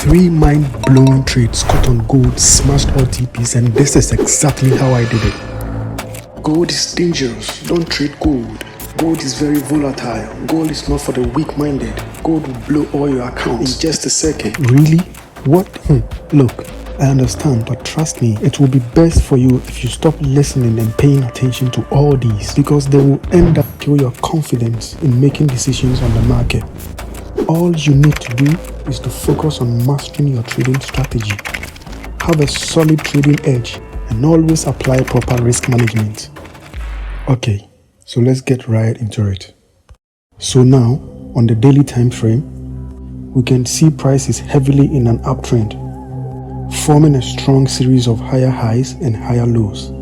3 mind-blowing trades caught on gold, smashed all TPs, and this is exactly how I did it. Gold is dangerous. Don't trade gold. Gold is very volatile. Gold is not for the weak-minded. Gold will blow all your accounts in just a second. Really? What? Look, I understand, but trust me, it will be best for you if you stop listening and paying attention to all these, because they will end up killing your confidence in making decisions on the market. All you need to do is to focus on mastering your trading strategy. Have a solid trading edge and always apply proper risk management. Okay, so let's get right into it. So now, on the daily time frame, we can see price is heavily in an uptrend, forming a strong series of higher highs and higher lows.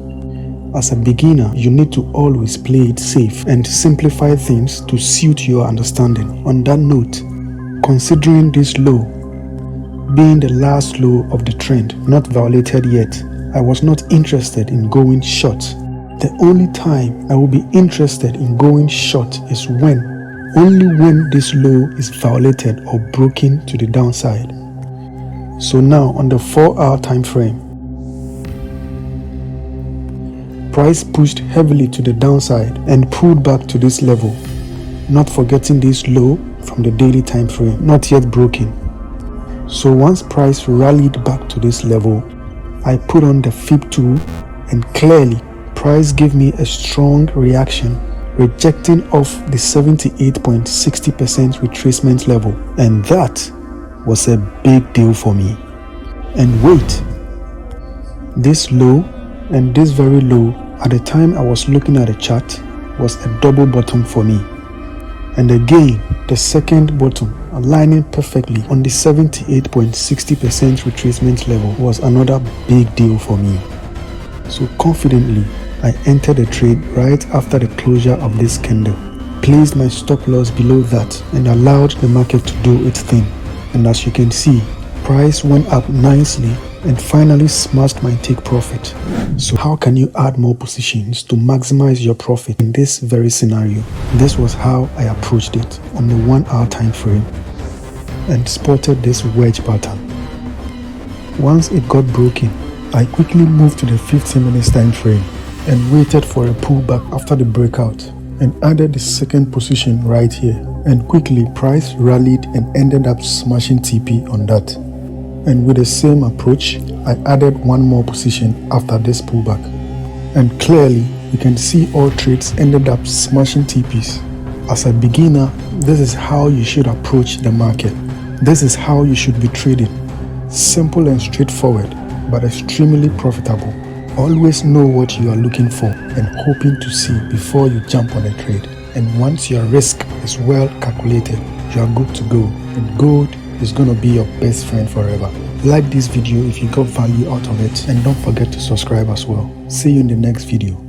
As a beginner, you need to always play it safe and simplify things to suit your understanding. On that note, considering this low being the last low of the trend, not violated yet, I was not interested in going short. The only time I will be interested in going short is only when this low is violated or broken to the downside. So now on the 4-hour time frame, price pushed heavily to the downside and pulled back to this level, not forgetting this low from the daily time frame, not yet broken. So once price rallied back to this level, I put on the fib tool, and clearly price gave me a strong reaction, rejecting off the 78.60% retracement level, and that was a big deal for me. And wait, this low and this very low at the time I was looking at the chart was a double bottom for me. And again, the second bottom aligning perfectly on the 78.60% retracement level was another big deal for me. So confidently, I entered the trade right after the closure of this candle, placed my stop loss below that, and allowed the market to do its thing. And as you can see, price went up nicely and finally smashed my take profit. So how can you add more positions to maximize your profit in this very scenario? This was how I approached it on the 1-hour time frame and spotted this wedge pattern. Once it got broken, I quickly moved to the 15 minutes time frame and waited for a pullback after the breakout and added the second position right here. And quickly price rallied and ended up smashing TP on that. And with the same approach, I added one more position after this pullback. And clearly, you can see all trades ended up smashing TPs. As a beginner, this is how you should approach the market. This is how you should be trading. Simple and straightforward, but extremely profitable. Always know what you are looking for and hoping to see before you jump on a trade. And once your risk is well calculated, you are good to go, and gold is going to be your best friend forever. Like this video if you got value out of it, and don't forget to subscribe as well. See you in the next video.